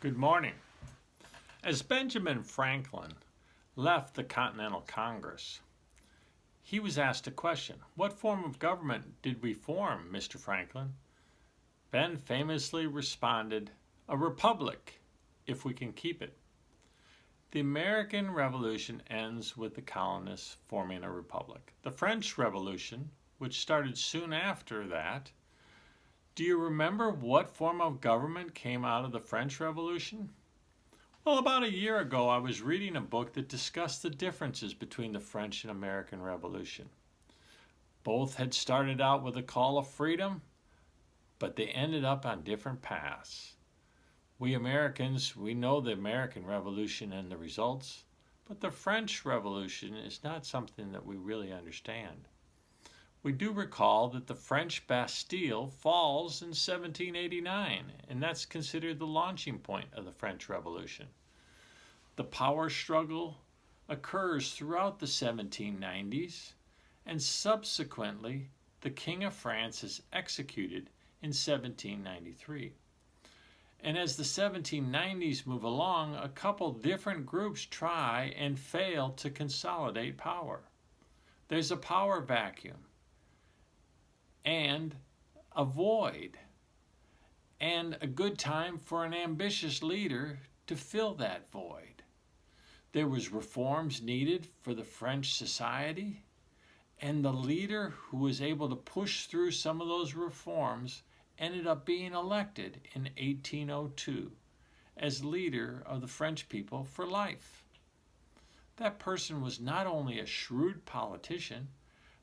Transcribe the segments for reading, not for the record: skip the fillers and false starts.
Good morning. As Benjamin Franklin left the Continental Congress, he was asked a question. What form of government did we form, Mr. Franklin? Ben famously responded, a republic, if we can keep it. The American Revolution ends with the colonists forming a republic. The French Revolution, which started soon after that, do you remember what form of government came out of the French Revolution? Well, about a year ago, I was reading a book that discussed the differences between the French and American Revolution. Both had started out with a call of freedom, but they ended up on different paths. We Americans, we know the American Revolution and the results, but the French Revolution is not something that we really understand. We do recall that the French Bastille falls in 1789, and that's considered the launching point of the French Revolution. The power struggle occurs throughout the 1790s, and subsequently, the King of France is executed in 1793. And as the 1790s move along, a couple different groups try and fail to consolidate power. There's a power vacuum and a void, and a good time for an ambitious leader to fill that void. There was reforms needed for the French society, and the leader who was able to push through some of those reforms ended up being elected in 1802 as leader of the French people for life. That person was not only a shrewd politician,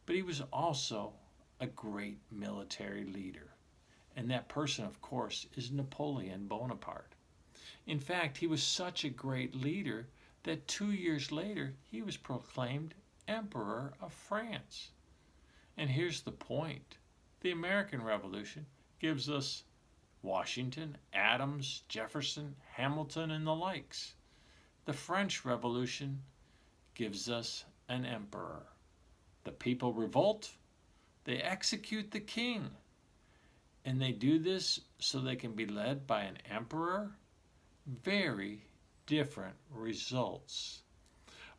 but he was also a great military leader. And that person, of course, is Napoleon Bonaparte. In fact, he was such a great leader that 2 years later, he was proclaimed Emperor of France. And here's the point. The American Revolution gives us Washington, Adams, Jefferson, Hamilton, and the likes. The French Revolution gives us an emperor. The people revolt. They execute the king. And they do this so they can be led by an emperor. Very different results.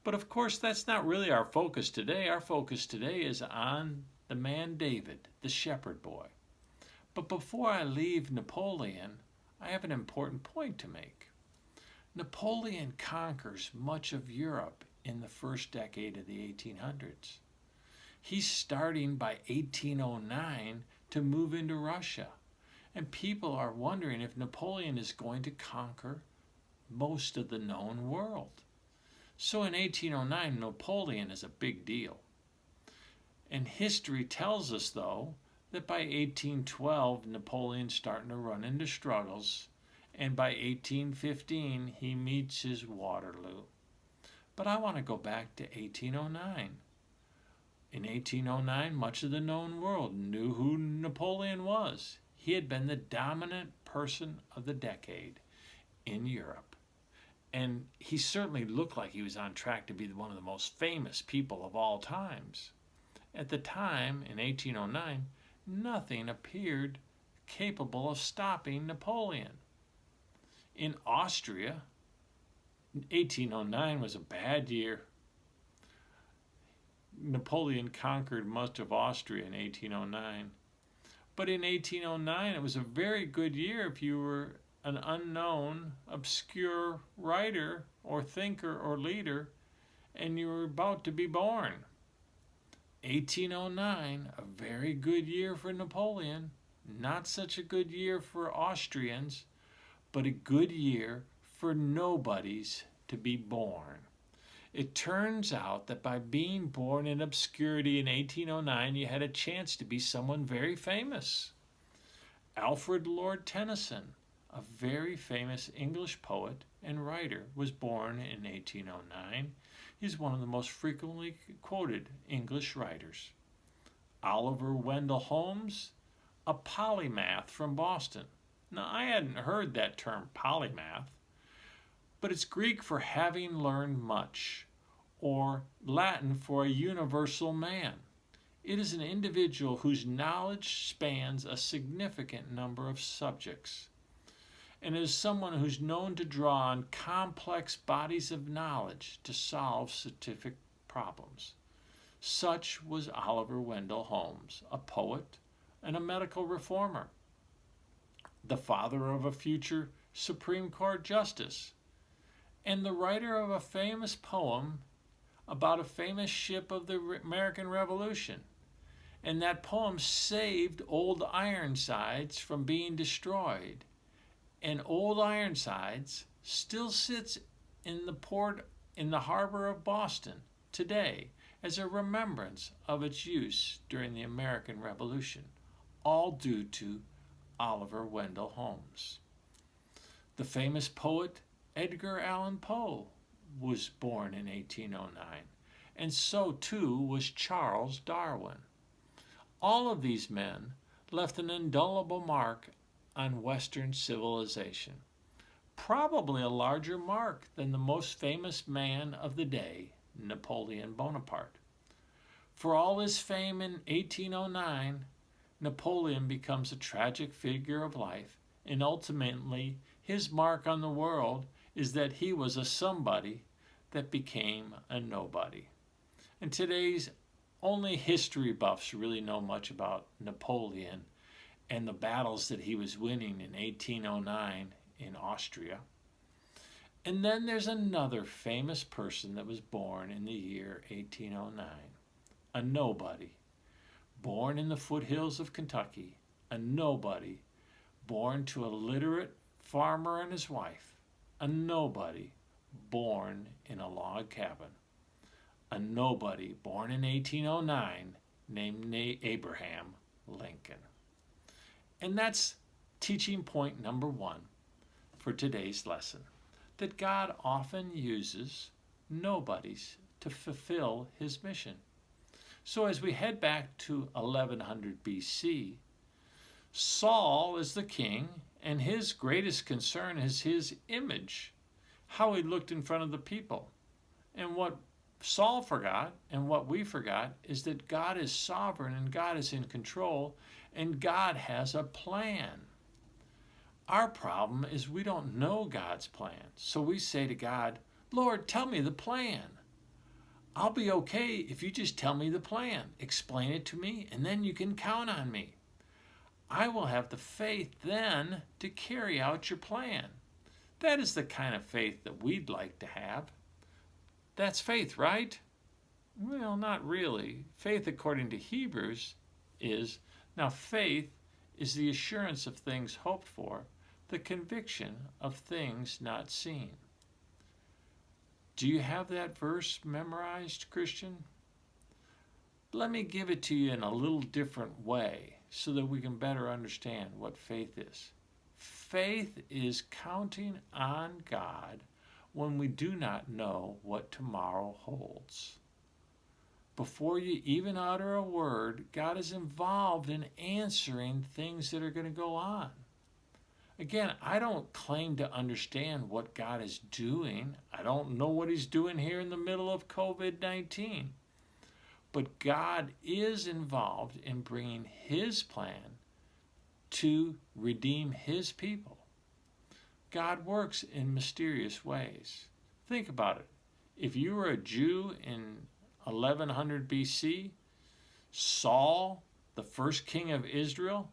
But of course, that's not really our focus today. Our focus today is on the man David, the shepherd boy. But before I leave Napoleon, I have an important point to make. Napoleon conquers much of Europe in the first decade of the 1800s. He's starting by 1809 to move into Russia. And people are wondering if Napoleon is going to conquer most of the known world. So in 1809, Napoleon is a big deal. And history tells us, though, that by 1812, Napoleon's starting to run into struggles, and by 1815, he meets his Waterloo. But I want to go back to 1809. In 1809, much of the known world knew who Napoleon was. He had been the dominant person of the decade in Europe. And he certainly looked like he was on track to be one of the most famous people of all times. At the time, in 1809, nothing appeared capable of stopping Napoleon. In Austria, 1809 was a bad year. Napoleon conquered much of Austria in 1809. But in 1809, it was a very good year if you were an unknown, obscure writer or thinker or leader, and you were about to be born. 1809, a very good year for Napoleon. Not such a good year for Austrians, but a good year for nobodies to be born. It turns out that by being born in obscurity in 1809, you had a chance to be someone very famous. Alfred Lord Tennyson, a very famous English poet and writer, was born in 1809. He's one of the most frequently quoted English writers. Oliver Wendell Holmes, a polymath from Boston. Now, I hadn't heard that term polymath, but it's Greek for having learned much, or Latin for a universal man. It is an individual whose knowledge spans a significant number of subjects. and is someone who's known to draw on complex bodies of knowledge to solve scientific problems. Such was Oliver Wendell Holmes, a poet and a medical reformer, the father of a future Supreme Court justice, and the writer of a famous poem about a famous ship of the American Revolution. And that poem saved Old Ironsides from being destroyed. And Old Ironsides still sits in the port in the harbor of Boston today as a remembrance of its use during the American Revolution, all due to Oliver Wendell Holmes. The famous poet Edgar Allan Poe was born in 1809, and so too was Charles Darwin. All of these men left an indelible mark on Western civilization, probably a larger mark than the most famous man of the day, Napoleon Bonaparte. For all his fame in 1809, Napoleon becomes a tragic figure of life, and ultimately his mark on the world is that he was a somebody that became a nobody. And today's only history buffs really know much about Napoleon and the battles that he was winning in 1809 in Austria. And then there's another famous person that was born in the year 1809, a nobody, born in the foothills of Kentucky, a nobody, born to a literate farmer and his wife, a nobody, born in a log cabin, a nobody born in 1809 named Abraham Lincoln. And that's teaching point number 1 for today's lesson, that God often uses nobodies to fulfill his mission. So as we head back to 1100 BC, Saul is the king, and his greatest concern is his image, how he looked in front of the people. And what Saul forgot, and what we forgot, is that God is sovereign and God is in control, and God has a plan. Our problem is we don't know God's plan. So we say to God, Lord, tell me the plan. I'll be okay if you just tell me the plan. Explain it to me, and then you can count on me. I will have the faith then to carry out your plan. That is the kind of faith that we'd like to have. That's faith, right? Well, not really. Faith, according to Hebrews, is, now faith is the assurance of things hoped for, the conviction of things not seen. Do you have that verse memorized, Christian? Let me give it to you in a little different way so that we can better understand what faith is. Faith is counting on God when we do not know what tomorrow holds. Before you even utter a word, God is involved in answering things that are going to go on. Again, I don't claim to understand what God is doing. I don't know what he's doing here in the middle of COVID-19. But God is involved in bringing his plan to redeem his people. God works in mysterious ways. Think about it. If you were a Jew in 1100 BC, Saul, the first king of Israel,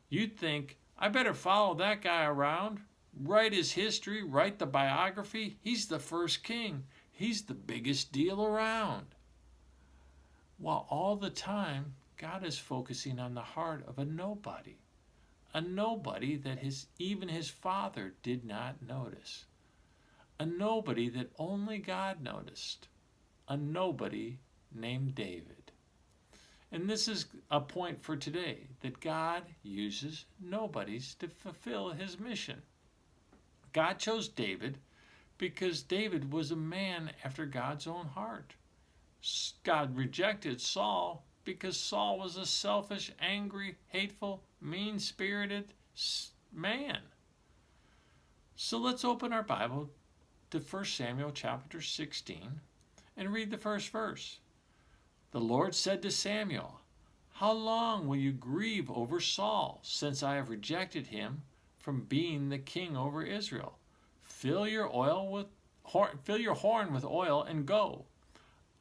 you'd think, I better follow that guy around, write his history, write the biography. He's the first king. He's the biggest deal around. While all the time, God is focusing on the heart of a nobody that even his father did not notice, a nobody that only God noticed, a nobody named David. And this is a point for today, that God uses nobodies to fulfill his mission. God chose David because David was a man after God's own heart. God rejected Saul because Saul was a selfish, angry, hateful, mean-spirited man. So let's open our Bible to 1 Samuel chapter 16 and read the first verse. The Lord said to Samuel, "How long will you grieve over Saul, since I have rejected him from being the king over Israel. Fill your horn with oil and go.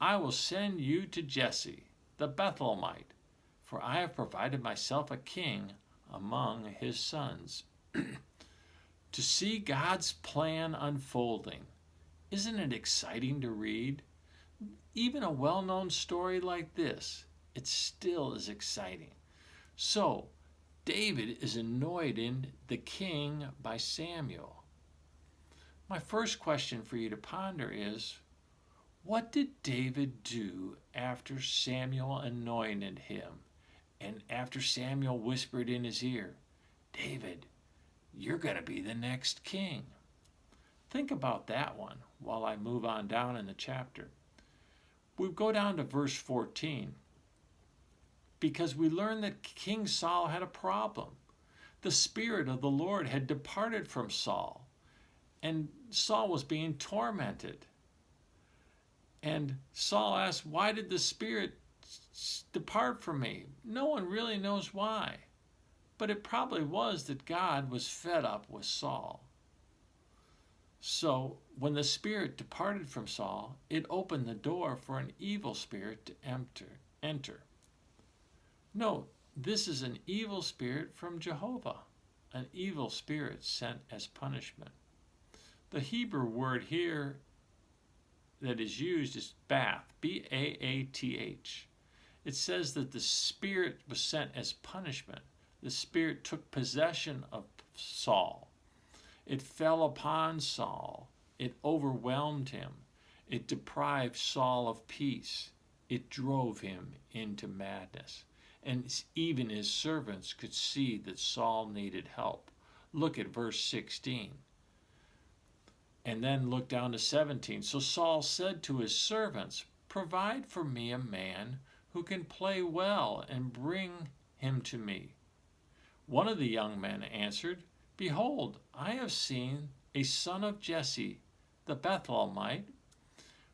I will send you to Jesse, the Bethlehemite, for I have provided myself a king among his sons. To see God's plan unfolding, isn't it exciting to read? Even a well-known story like this, it still is exciting. So, David is anointed the king by Samuel. My first question for you to ponder is, what did David do after Samuel anointed him and after Samuel whispered in his ear, David, you're going to be the next king? Think about that one while I move on down in the chapter. We go down to verse 14 because we learn that King Saul had a problem. The Spirit of the Lord had departed from Saul, and Saul was being tormented. And Saul asked, why did the Spirit depart from me? No one really knows why, but it probably was that God was fed up with Saul. So when the Spirit departed from Saul, it opened the door for an evil spirit to enter. No, this is an evil spirit from Jehovah, an evil spirit sent as punishment. The Hebrew word here that is used is Baath, B-A-A-T-H. It says that the spirit was sent as punishment. The spirit took possession of Saul. It fell upon Saul. It overwhelmed him. It deprived Saul of peace. It drove him into madness. And even his servants could see that Saul needed help. Look at verse 16. And then look down to 17. So Saul said to his servants, provide for me a man who can play well and bring him to me. One of the young men answered, behold, I have seen a son of Jesse, the Bethlehemite,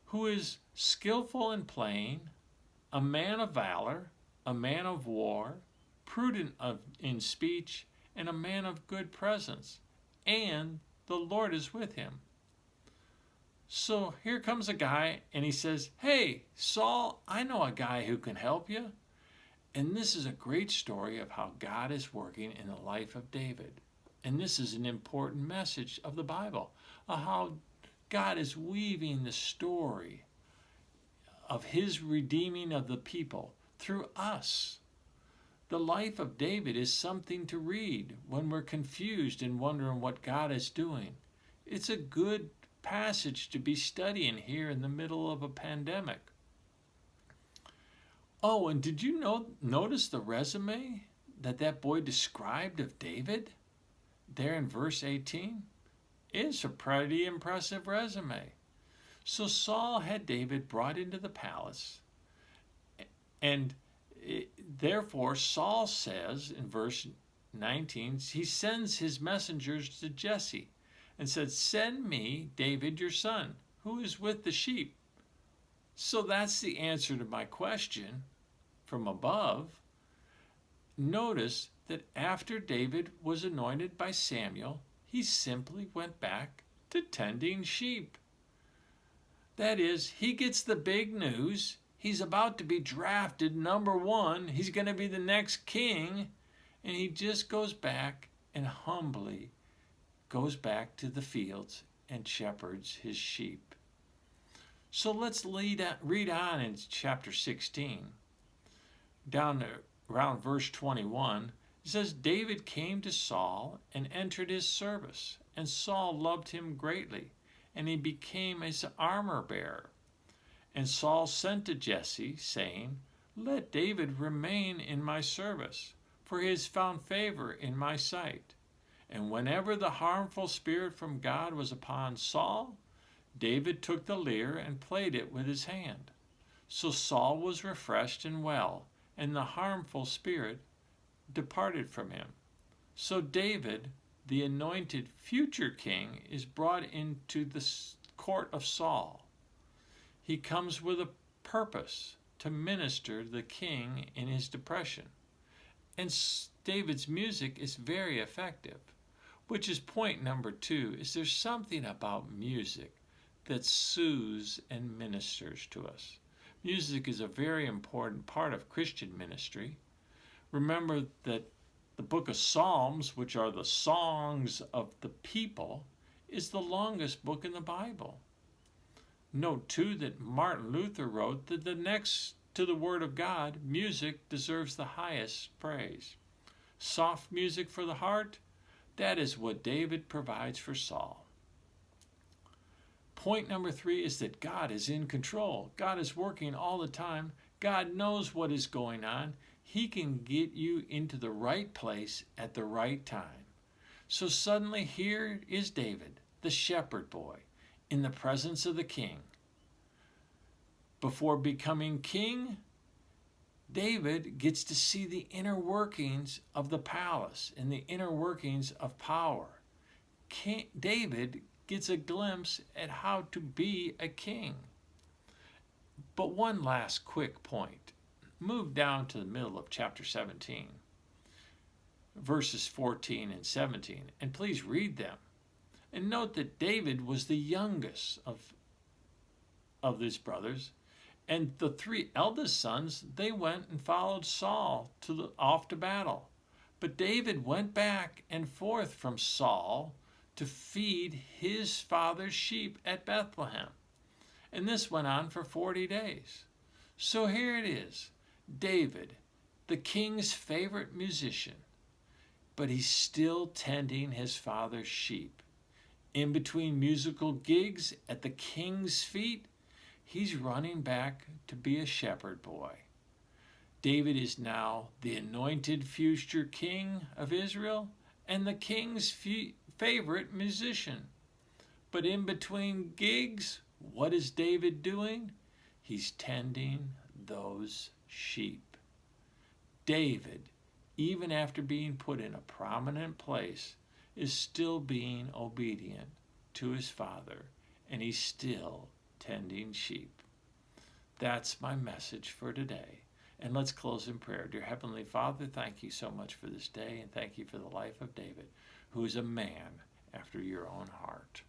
who is skillful in playing, a man of valor, a man of war, prudent in speech, and a man of good presence, and the Lord is with him. So here comes a guy, and he says, hey, Saul, I know a guy who can help you. And this is a great story of how God is working in the life of David. And this is an important message of the Bible, of how God is weaving the story of his redeeming of the people through us. The life of David is something to read when we're confused and wondering what God is doing. It's a good passage to be studying here in the middle of a pandemic. Oh, and did you notice the resume that boy described of David there in verse 18? It's a pretty impressive resume. So Saul had David brought into the palace, and therefore Saul says in verse 19, he sends his messengers to Jesse and said, send me David your son, who is with the sheep. So that's the answer to my question from above. Notice that after David was anointed by Samuel, he simply went back to tending sheep. That is, he gets the big news. He's about to be drafted number 1. He's going to be the next king. And he just goes back and humbly goes back to the fields and shepherds his sheep. So let's read on in chapter 16. Down to around verse 21, it says, David came to Saul and entered his service, and Saul loved him greatly, and he became his armor bearer. And Saul sent to Jesse, saying, let David remain in my service, for he has found favor in my sight. And whenever the harmful spirit from God was upon Saul, David took the lyre and played it with his hand. So Saul was refreshed and well, and the harmful spirit departed from him. So David, the anointed future king, is brought into the court of Saul. He comes with a purpose to minister to the king in his depression. And David's music is very effective. which is point number 2, is there's something about music that soothes and ministers to us. Music is a very important part of Christian ministry. Remember that the book of Psalms, which are the songs of the people, is the longest book in the Bible. Note too that Martin Luther wrote that the next to the Word of God, music deserves the highest praise. Soft music for the heart, that is what David provides for Saul. Point number 3 is that God is in control. God is working all the time. God knows what is going on. He can get you into the right place at the right time. So suddenly here is David, the shepherd boy, in the presence of the king. Before becoming king, David gets to see the inner workings of the palace and the inner workings of power. David gets a glimpse at how to be a king. But one last quick point. Move down to the middle of chapter 17, verses 14 and 17, and please read them. And note that David was the youngest of his brothers, and the 3 eldest sons, they went and followed Saul off to battle. But David went back and forth from Saul to feed his father's sheep at Bethlehem. And this went on for 40 days. So here it is, David, the king's favorite musician, but he's still tending his father's sheep. In between musical gigs at the king's feet, he's running back to be a shepherd boy. David is now the anointed future king of Israel and the king's favorite musician. But in between gigs, what is David doing? He's tending those sheep. David, even after being put in a prominent place, is still being obedient to his father, and he's still tending sheep. That's my message for today. And let's close in prayer. Dear Heavenly Father, thank you so much for this day, and thank you for the life of David, who is a man after your own heart.